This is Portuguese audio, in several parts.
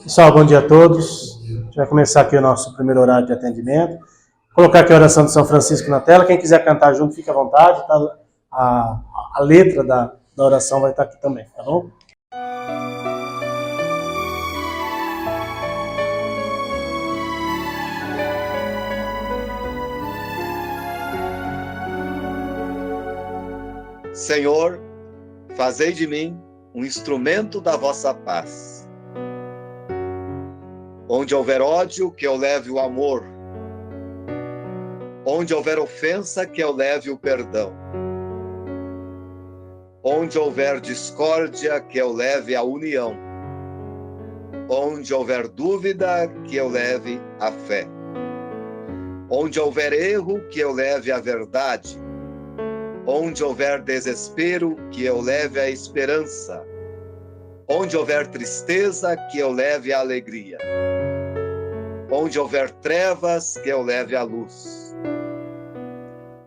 Pessoal, bom dia a todos. A gente vai começar aqui o nosso primeiro horário de atendimento. Vou colocar aqui a oração de São Francisco na tela. Quem quiser cantar junto, fique à vontade. Tá? A letra da oração vai estar aqui também, tá bom? Senhor, fazei de mim um instrumento da vossa paz. Onde houver ódio, que eu leve o amor. Onde houver ofensa, que eu leve o perdão. Onde houver discórdia, que eu leve a união. Onde houver dúvida, que eu leve a fé. Onde houver erro, que eu leve a verdade. Onde houver desespero, que eu leve a esperança. Onde houver tristeza, que eu leve a alegria. Onde houver trevas, que eu leve a luz.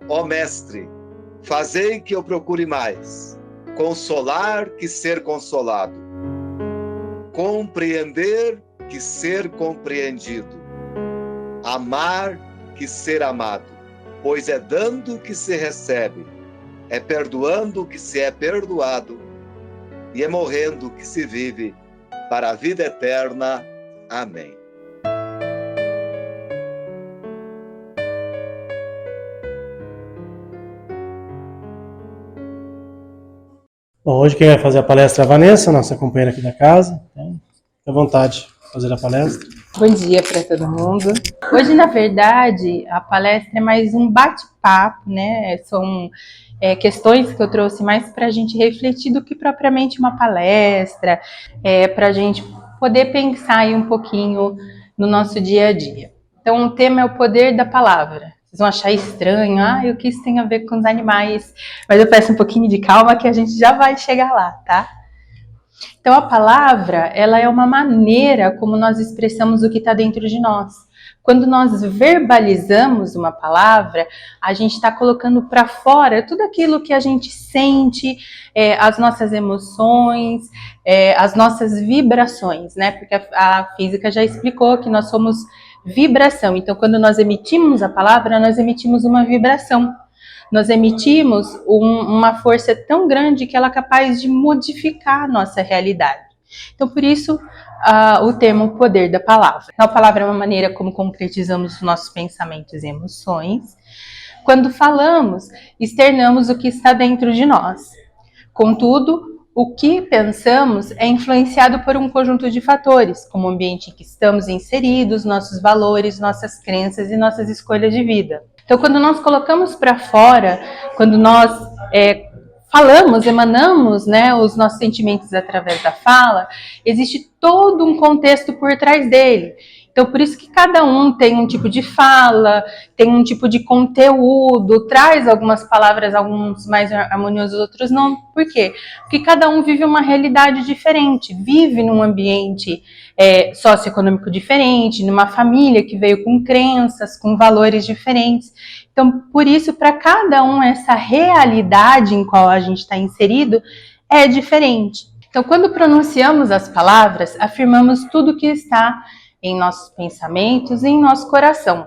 Ó Mestre, fazei que eu procure mais consolar que ser consolado, compreender que ser compreendido, amar que ser amado, pois é dando que se recebe, é perdoando que se é perdoado, e é morrendo que se vive para a vida eterna. Amém. Bom, hoje quem vai fazer a palestra é a Vanessa, nossa companheira aqui da casa. Então, fique à vontade de fazer a palestra. Bom dia para todo mundo. Hoje, na verdade, a palestra é mais um bate-papo, né? São questões que eu trouxe mais para a gente refletir do que propriamente uma palestra, para a gente poder pensar aí um pouquinho no nosso dia a dia. Então, o tema é o poder da palavra. Vocês vão achar estranho, o que isso tem a ver com os animais? Mas eu peço um pouquinho de calma que a gente já vai chegar lá, tá? Então, a palavra, ela é uma maneira como nós expressamos o que está dentro de nós. Quando nós verbalizamos uma palavra, a gente está colocando para fora tudo aquilo que a gente sente, as nossas emoções, as nossas vibrações, né? Porque a física já explicou que nós somos vibração. Então, quando nós emitimos a palavra, nós emitimos uma vibração. Nós emitimos uma força tão grande que ela é capaz de modificar a nossa realidade. Então, por isso, o termo poder da palavra. Então, a palavra é uma maneira como concretizamos os nossos pensamentos e emoções. Quando falamos, externamos o que está dentro de nós. Contudo, o que pensamos é influenciado por um conjunto de fatores, como o ambiente em que estamos inseridos, nossos valores, nossas crenças e nossas escolhas de vida. Então, quando nós colocamos para fora, quando nós falamos, emanamos, né, os nossos sentimentos através da fala, existe todo um contexto por trás dele. Então, por isso que cada um tem um tipo de fala, tem um tipo de conteúdo, traz algumas palavras, alguns mais harmoniosos, outros não. Por quê? Porque cada um vive uma realidade diferente, vive num ambiente socioeconômico diferente, numa família que veio com crenças, com valores diferentes. Então, por isso, para cada um, essa realidade em qual a gente está inserido é diferente. Então, quando pronunciamos as palavras, afirmamos tudo que está em nossos pensamentos e em nosso coração.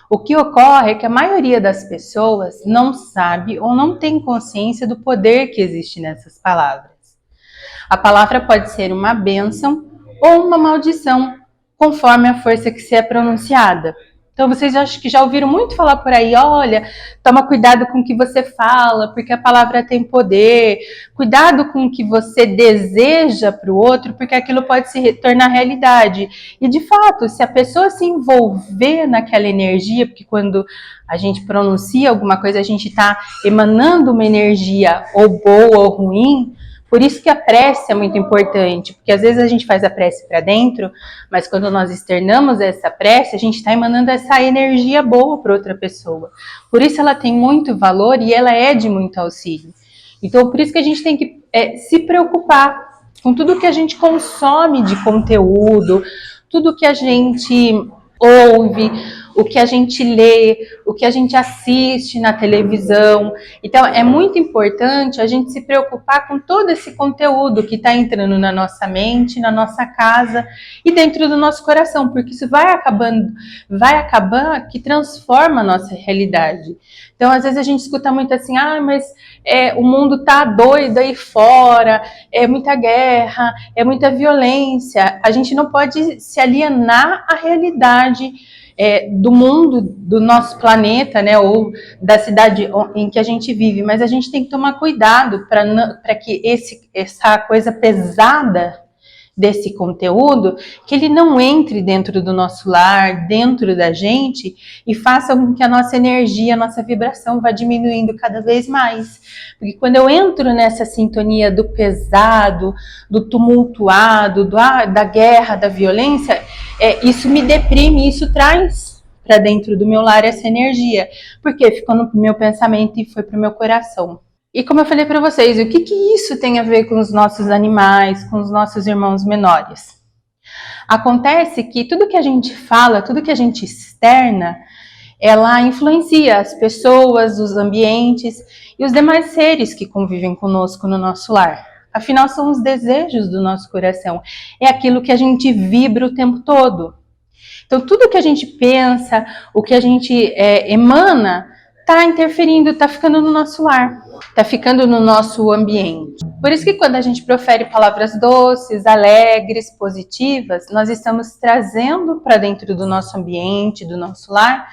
O que ocorre é que a maioria das pessoas não sabe ou não tem consciência do poder que existe nessas palavras. A palavra pode ser uma bênção ou uma maldição, conforme a força que se é pronunciada. Então, vocês acho que já ouviram muito falar por aí, olha, toma cuidado com o que você fala, porque a palavra tem poder. Cuidado com o que você deseja para o outro, porque aquilo pode se tornar realidade. E, de fato, se a pessoa se envolver naquela energia, porque quando a gente pronuncia alguma coisa, a gente está emanando uma energia ou boa ou ruim. Por isso que a prece é muito importante, porque às vezes a gente faz a prece para dentro, mas quando nós externamos essa prece, a gente está emanando essa energia boa para outra pessoa. Por isso ela tem muito valor e ela é de muito auxílio. Então, por isso que a gente tem que se preocupar com tudo que a gente consome de conteúdo, tudo que a gente ouve, o que a gente lê, o que a gente assiste na televisão. Então, é muito importante a gente se preocupar com todo esse conteúdo que está entrando na nossa mente, na nossa casa e dentro do nosso coração, porque isso vai acabar que transforma a nossa realidade. Então, às vezes a gente escuta muito assim, mas o mundo tá doido aí fora, é muita guerra, é muita violência. A gente não pode se alienar à realidade do mundo, do nosso planeta, né, ou da cidade em que a gente vive, mas a gente tem que tomar cuidado para que essa coisa pesada desse conteúdo, que ele não entre dentro do nosso lar, dentro da gente, e faça com que a nossa energia, a nossa vibração vá diminuindo cada vez mais. Porque quando eu entro nessa sintonia do pesado, do tumultuado, da guerra, da violência, isso me deprime, isso traz para dentro do meu lar essa energia, porque ficou no meu pensamento e foi para o meu coração. E como eu falei para vocês, o que isso tem a ver com os nossos animais, com os nossos irmãos menores? Acontece que tudo que a gente fala, tudo que a gente externa, ela influencia as pessoas, os ambientes e os demais seres que convivem conosco no nosso lar. Afinal, são os desejos do nosso coração. É aquilo que a gente vibra o tempo todo. Então, tudo que a gente pensa, o que a gente emana, está interferindo, está ficando no nosso lar, está ficando no nosso ambiente. Por isso que quando a gente profere palavras doces, alegres, positivas, nós estamos trazendo para dentro do nosso ambiente, do nosso lar,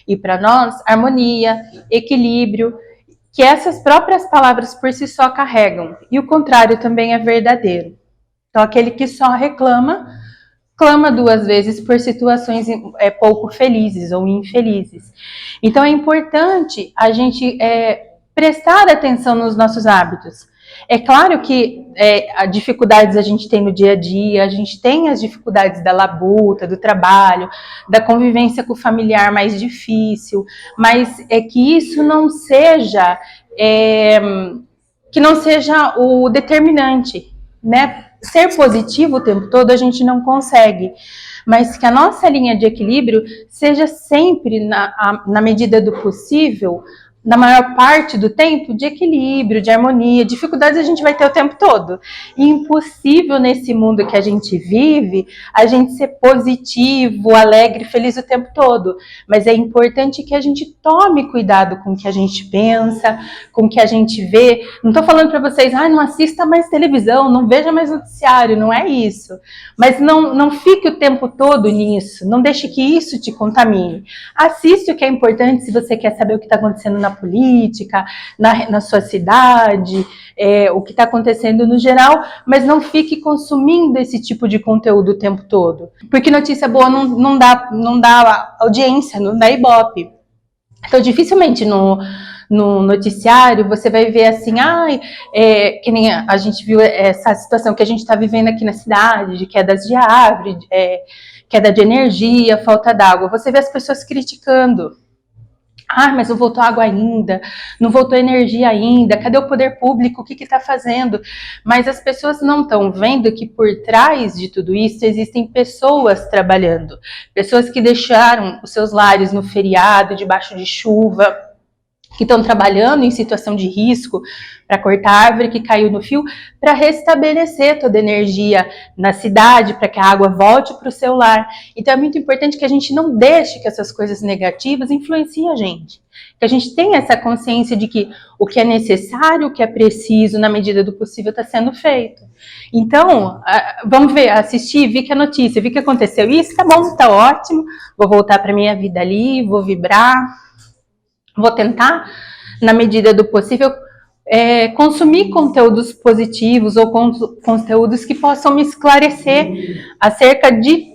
e para nós, harmonia, equilíbrio, que essas próprias palavras por si só carregam. E o contrário também é verdadeiro. Então, aquele que só reclama, clama duas vezes por situações pouco felizes ou infelizes. Então é importante a gente prestar atenção nos nossos hábitos. É claro que dificuldades a gente tem no dia a dia, a gente tem as dificuldades da labuta, do trabalho, da convivência com o familiar mais difícil, mas é que isso não seja, o determinante, né? Ser positivo o tempo todo a gente não consegue, mas que a nossa linha de equilíbrio seja sempre, na medida do possível, na maior parte do tempo, de equilíbrio, de harmonia. Dificuldades a gente vai ter o tempo todo. E impossível nesse mundo que a gente vive, a gente ser positivo, alegre, feliz o tempo todo. Mas é importante que a gente tome cuidado com o que a gente pensa, com o que a gente vê. Não estou falando para vocês, não assista mais televisão, não veja mais noticiário, não é isso. Mas não fique o tempo todo nisso, não deixe que isso te contamine. Assiste o que é importante se você quer saber o que está acontecendo na política, na sua cidade, o que está acontecendo no geral, mas não fique consumindo esse tipo de conteúdo o tempo todo. Porque notícia boa não dá audiência, não dá ibope. Então, dificilmente no noticiário você vai ver assim, que nem a gente viu essa situação que a gente está vivendo aqui na cidade, de quedas de árvore, queda de energia, falta d'água. Você vê as pessoas criticando. Mas não voltou água ainda, não voltou energia ainda, cadê o poder público, o que está fazendo? Mas as pessoas não estão vendo que por trás de tudo isso existem pessoas trabalhando, pessoas que deixaram os seus lares no feriado, debaixo de chuva, que estão trabalhando em situação de risco para cortar a árvore que caiu no fio, para restabelecer toda a energia na cidade, para que a água volte para o seu lar. Então é muito importante que a gente não deixe que essas coisas negativas influenciem a gente. Que a gente tenha essa consciência de que o que é necessário, o que é preciso, na medida do possível, está sendo feito. Então, vamos ver, assistir, vi que a notícia, vi que aconteceu isso, tá bom, tá ótimo, vou voltar para minha vida ali, vou vibrar, vou tentar, na medida do possível, consumir conteúdos positivos ou conteúdos que possam me esclarecer acerca de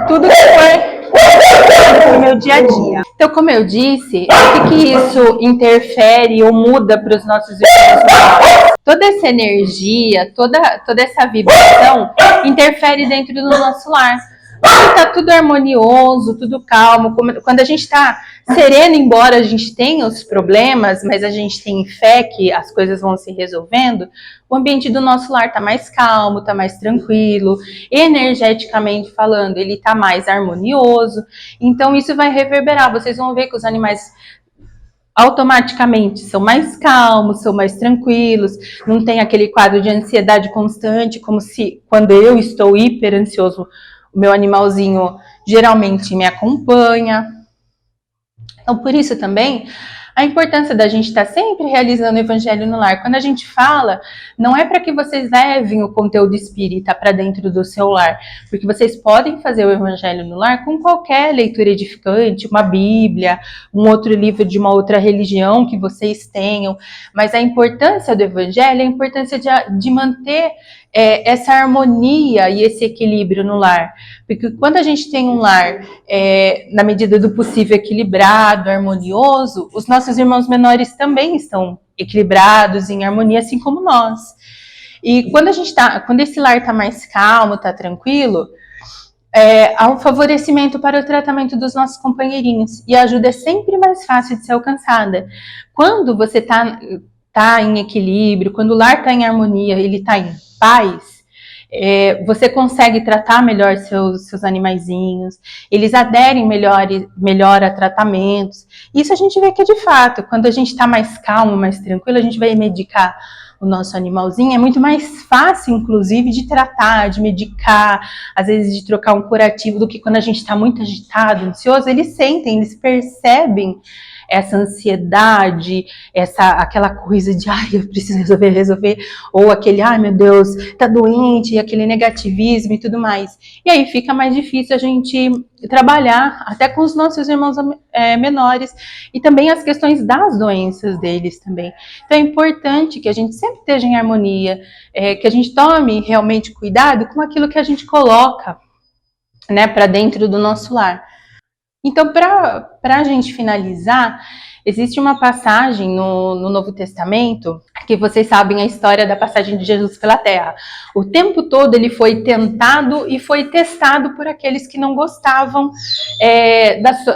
tudo que foi no meu dia a dia. Então, como eu disse, o que isso interfere ou muda para os nossos irmãos? Toda essa energia, toda essa vibração interfere dentro do nosso lar. Está tudo harmonioso, tudo calmo. Quando a gente está sereno, embora a gente tenha os problemas, mas a gente tem fé que as coisas vão se resolvendo, o ambiente do nosso lar está mais calmo, está mais tranquilo, energeticamente falando, ele está mais harmonioso. Então isso vai reverberar. Vocês vão ver que os animais automaticamente são mais calmos, são mais tranquilos, não tem aquele quadro de ansiedade constante, como se quando eu estou hiper ansioso, o meu animalzinho geralmente me acompanha. Então, por isso também, a importância da gente estar sempre realizando o Evangelho no lar. Quando a gente fala, não é para que vocês levem o conteúdo espírita para dentro do seu lar, porque vocês podem fazer o Evangelho no lar com qualquer leitura edificante, uma Bíblia, um outro livro de uma outra religião que vocês tenham, mas a importância do Evangelho é a importância de manter essa harmonia e esse equilíbrio no lar. Porque quando a gente tem um lar, na medida do possível, equilibrado, harmonioso, os nossos irmãos menores também estão equilibrados, em harmonia, assim como nós. E quando esse lar está mais calmo, está tranquilo, há um favorecimento para o tratamento dos nossos companheirinhos. E a ajuda é sempre mais fácil de ser alcançada. Quando você está em equilíbrio, quando o lar está em harmonia, ele está em paz, você consegue tratar melhor seus animaizinhos, eles aderem melhor a tratamentos. Isso a gente vê que é de fato, quando a gente está mais calmo, mais tranquilo, a gente vai medicar o nosso animalzinho, é muito mais fácil, inclusive, de tratar, de medicar, às vezes de trocar um curativo, do que quando a gente está muito agitado, ansioso. Eles sentem, eles percebem essa ansiedade, aquela coisa de ai, eu preciso resolver, ou aquele ai meu Deus, tá doente, e aquele negativismo e tudo mais. E aí fica mais difícil a gente trabalhar até com os nossos irmãos menores, e também as questões das doenças deles também. Então é importante que a gente sempre esteja em harmonia, que a gente tome realmente cuidado com aquilo que a gente coloca, né, para dentro do nosso lar. Então, para a gente finalizar, existe uma passagem no Novo Testamento, que vocês sabem a história da passagem de Jesus pela Terra. O tempo todo ele foi tentado e foi testado por aqueles que não gostavam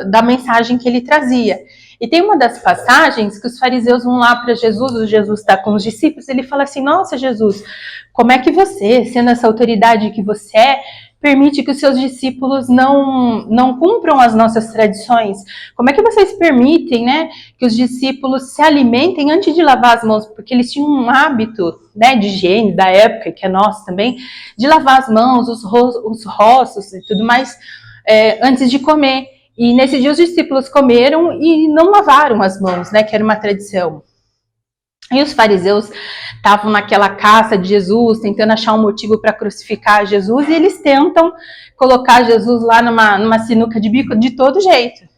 da mensagem que ele trazia. E tem uma das passagens que os fariseus vão lá para Jesus, o Jesus está com os discípulos, ele fala assim, nossa Jesus, como é que você, sendo essa autoridade que você permite que os seus discípulos não cumpram as nossas tradições? Como é que vocês permitem, né, que os discípulos se alimentem antes de lavar as mãos? Porque eles tinham um hábito, né, de higiene da época, que é nosso também, de lavar as mãos, os rostos e tudo mais, antes de comer. E nesse dia os discípulos comeram e não lavaram as mãos, né, que era uma tradição. E os fariseus estavam naquela caça de Jesus, tentando achar um motivo para crucificar Jesus, e eles tentam colocar Jesus lá numa sinuca de bico de todo jeito.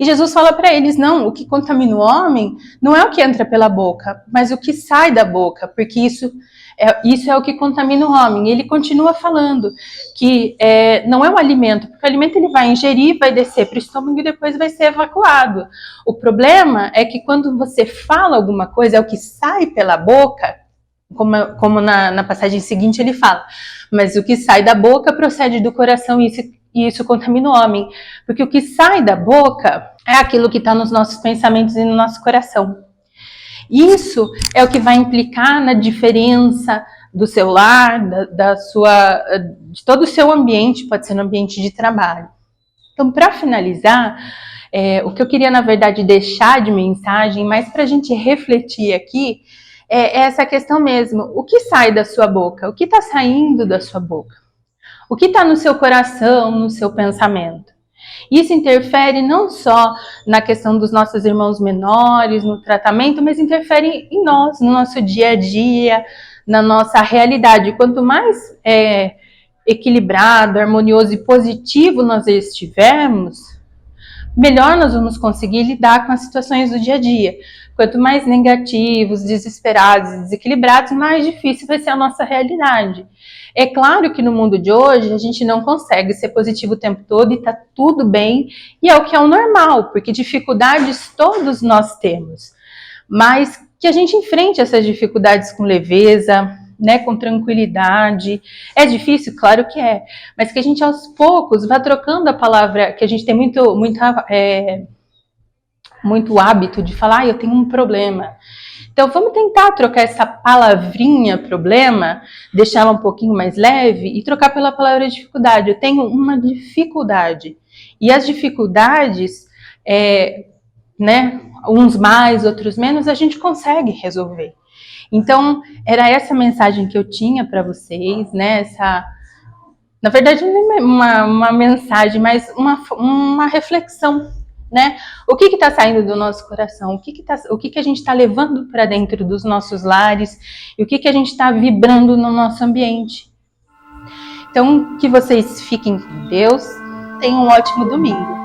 E Jesus fala para eles, não, o que contamina o homem não é o que entra pela boca, mas o que sai da boca, porque isso é o que contamina o homem. E ele continua falando que não é o alimento, porque o alimento ele vai ingerir, vai descer para o estômago e depois vai ser evacuado. O problema é que quando você fala alguma coisa, é o que sai pela boca, como na passagem seguinte ele fala, mas o que sai da boca procede do coração, e isso contamina o homem, porque o que sai da boca é aquilo que está nos nossos pensamentos e no nosso coração. Isso é o que vai implicar na diferença do seu lar, de todo o seu ambiente, pode ser no ambiente de trabalho. Então, para finalizar, o que eu queria, na verdade, deixar de mensagem, mas para a gente refletir aqui, é essa questão mesmo. O que sai da sua boca? O que está saindo da sua boca? O que está no seu coração, no seu pensamento? Isso interfere não só na questão dos nossos irmãos menores, no tratamento, mas interfere em nós, no nosso dia a dia, na nossa realidade. Quanto mais equilibrado, harmonioso e positivo nós estivermos, melhor nós vamos conseguir lidar com as situações do dia a dia. Quanto mais negativos, desesperados, desequilibrados, mais difícil vai ser a nossa realidade. É claro que no mundo de hoje a gente não consegue ser positivo o tempo todo e tá tudo bem, e é o que é o normal, porque dificuldades todos nós temos. Mas que a gente enfrente essas dificuldades com leveza, né, com tranquilidade. É difícil? Claro que é. Mas que a gente, aos poucos, vá trocando a palavra, que a gente tem muito hábito de falar, eu tenho um problema. Então, vamos tentar trocar essa palavrinha problema, deixar ela um pouquinho mais leve e trocar pela palavra dificuldade. Eu tenho uma dificuldade. E as dificuldades, né, uns mais, outros menos, a gente consegue resolver. Então, era essa mensagem que eu tinha para vocês, né? Na verdade, não é uma mensagem, mas uma reflexão. Né? O que está saindo do nosso coração? O que a gente está levando para dentro dos nossos lares? E o que a gente está vibrando no nosso ambiente? Então, que vocês fiquem com Deus. Tenham um ótimo domingo.